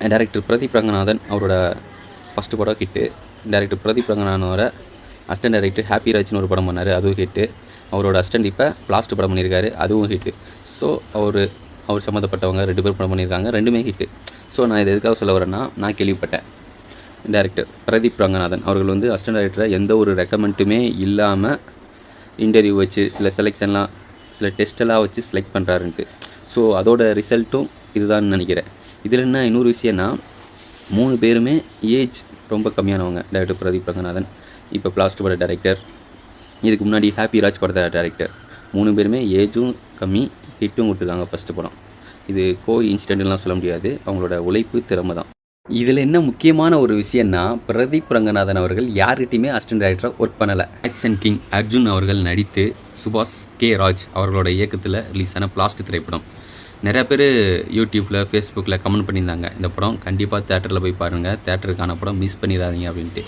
Director Pradeep Ranganathan அவரோட first படம் hit. Director Pradeep ரங்கநாதனோட அசிஸ்டன்ட் டைரக்டர் ஹாப்பி ராஜ்னு ஒரு படம் பண்ணார், அதுவும் ஹிட்டு. அவரோட அசிஸ்டன்ட் இப்போ பிளாஸ்ட் படம் பண்ணியிருக்காரு, அதுவும் ஹிட்டு. ஸோ அவர் சம்மந்தப்பட்டவங்க 2 பேர் படம் பண்ணியிருக்காங்க, 2மே ஹிட்டு. ஸோ நான் இது எதுக்காக சொல்ல வரேன்னா, நான் கேள்விப்பட்டேன் டைரக்டர் பிரதீப் ரங்கநாதன் அவர்கள் வந்து அசிஸ்டன்ட் டைரக்டரை எந்த ஒரு ரெக்கமெண்ட்டுமே இல்லாமல் இன்டர்வியூ வச்சு சில செலெக்ஷன்லாம் சில டெஸ்ட்டெல்லாம் வச்சு செலக்ட் பண்ணுறாருன்ட்டு. ஸோ அதோட ரிசல்ட்டும் இதுதான் நினைக்கிறேன். இதில் என்ன இன்னொரு விஷயம்னா, 3 பேருமே ஏஜ் ரொம்ப கம்மியானவங்க. டைரக்டர் பிரதீப் ரங்கநாதன், இப்போ பிளாஸ்ட் பட டைரக்டர், இதுக்கு முன்னாடி ஹாப்பி ராஜ் படத்தை டைரக்டர். 3 பேருமே ஏஜும் கம்மி, ஹிட்டும் கொடுத்துருக்காங்க ஃபஸ்ட்டு படம். இது இன்சிடென்ட்லாம் சொல்ல முடியாது, அவங்களோட உழைப்பு திறமை தான். இதில் என்ன முக்கியமான ஒரு விஷயம்னா, பிரதீப் ரங்கநாதன் அவர்கள் யார்கிட்டையுமே அசிஸ்டன்ட் டைரக்டராக ஒர்க் பண்ணலை. ஆக்ஷன் கிங் அர்ஜுன் அவர்கள் நடித்து சுபாஷ் கே ராஜ் அவர்களோட இயக்கத்தில் ரிலீஸ் ஆன பிளாஸ்ட் திரைப்படம். நிறையா பேர் யூடியூப்பில் ஃபேஸ்புக்கில் கமெண்ட் பண்ணியிருந்தாங்க, இந்த படம் கண்டிப்பாக தேட்டரில் போய் பாருங்கள், தேட்டருக்கான படம் மிஸ் பண்ணிடாதீங்க அப்படின்ட்டு.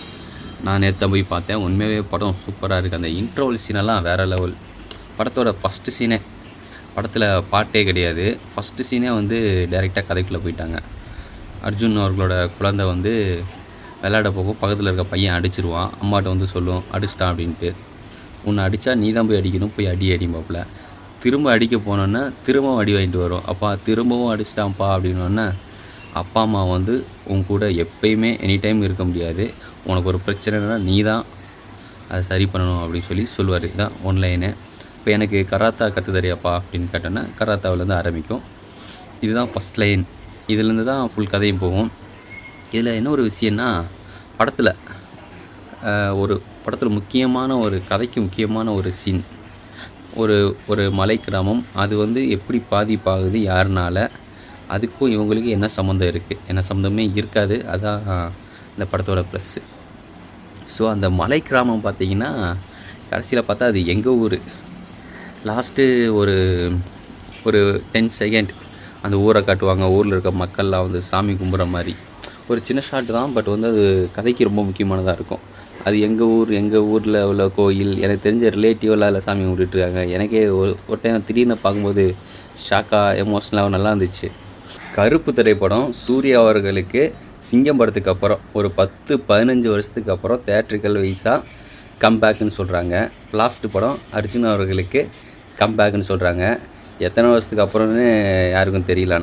நான் நேற்று போய் பார்த்தேன், உண்மையாகவே படம் சூப்பராக இருக்குது. அந்த இன்ட்ரோவல் சீனெல்லாம் வேறு லெவல். படத்தோட ஃபஸ்ட்டு சீனே, படத்தில் பாட்டே கிடையாது, ஃபஸ்ட்டு சீனே வந்து டைரெக்டாக கதைக்குள்ளே போயிட்டாங்க. அர்ஜுன் அவர்களோட குழந்தை வந்து விளையாட போகும், பக்கத்தில் இருக்க பையன் அடிச்சிருவான், அம்மாட்ட வந்து சொல்லும் அடிச்சிட்டான் அப்படின்ட்டு. உன்னை அடித்தா நீ தான் போய் அடிக்கணும், போய் அடிப்பாப்புல. திரும்ப அடிக்க போனோன்னா திரும்பவும் அடி வாங்கிட்டு வரும். அப்பா திரும்பவும் அடிச்சிட்டான்ப்பா அப்படின்னோடனே, அப்பா அம்மா வந்து உன் கூட எப்பயுமே எனி டைம் இருக்க முடியாது, உனக்கு ஒரு பிரச்சனைனா நீ தான் அதை சரி பண்ணணும் அப்படின்னு சொல்லி சொல்லுவார். இதுதான் ஒன்லைனு. இப்போ எனக்கு கராத்தா கற்று தரியாப்பா அப்படின்னு கேட்டோன்னா கராத்தாவிலேருந்து ஆரம்பிக்கும். இதுதான் ஃபஸ்ட் லைன். இதுலேருந்து தான் ஃபுல் கதையும் போகும். இதில் என்ன ஒரு விஷயம்னா, படத்தில் முக்கியமான ஒரு கதைக்கு முக்கியமான ஒரு சீன், ஒரு மலை கிராமம், அது வந்து எப்படி பாதிப்பாகுது யாருனால, அதுக்கும் இவங்களுக்கு என்ன சம்மந்தம் இருக்குது, என்ன சம்மந்தமே இருக்காது. அதான் இந்த படத்தோட ப்ளஸ்ஸு. ஸோ அந்த மலை கிராமம் பார்த்திங்கன்னா கடைசியில் பார்த்தா அது எங்கள் ஊர். லாஸ்ட்டு ஒரு 10 செகண்ட் அந்த ஊரை காட்டுவாங்க, ஊரில் இருக்க மக்கள்லாம் வந்து சாமி கும்பிட்ற மாதிரி ஒரு சின்ன ஷாட் தான். பட் வந்து அது கதைக்கு ரொம்ப முக்கியமானதாக இருக்கும். அது எங்கள் ஊரில் உள்ள கோயில், எனக்கு தெரிஞ்ச ரிலேட்டிவெல்லாம் இல்லை சாமி கும்பிட்டுருக்காங்க. எனக்கே ஒரு டைம் திடீர்னு பார்க்கும்போது ஷாக்காக எமோஷ்னலாக நல்லா இருந்துச்சு. கருப்பு திரைப்படம் சூர்யா அவர்களுக்கு சிங்கம் படத்துக்கு அப்புறம் ஒரு 10-15 வருஷத்துக்கு அப்புறம் தேட்ரிக்கல் வைஸாக கம்பேக்குன்னு சொல்கிறாங்க. லாஸ்ட்டு படம் அர்ஜுன் அவர்களுக்கு கம்பேக்குன்னு சொல்கிறாங்க. எத்தனை வருஷத்துக்கு அப்புறம்னு யாருக்கும் தெரியல.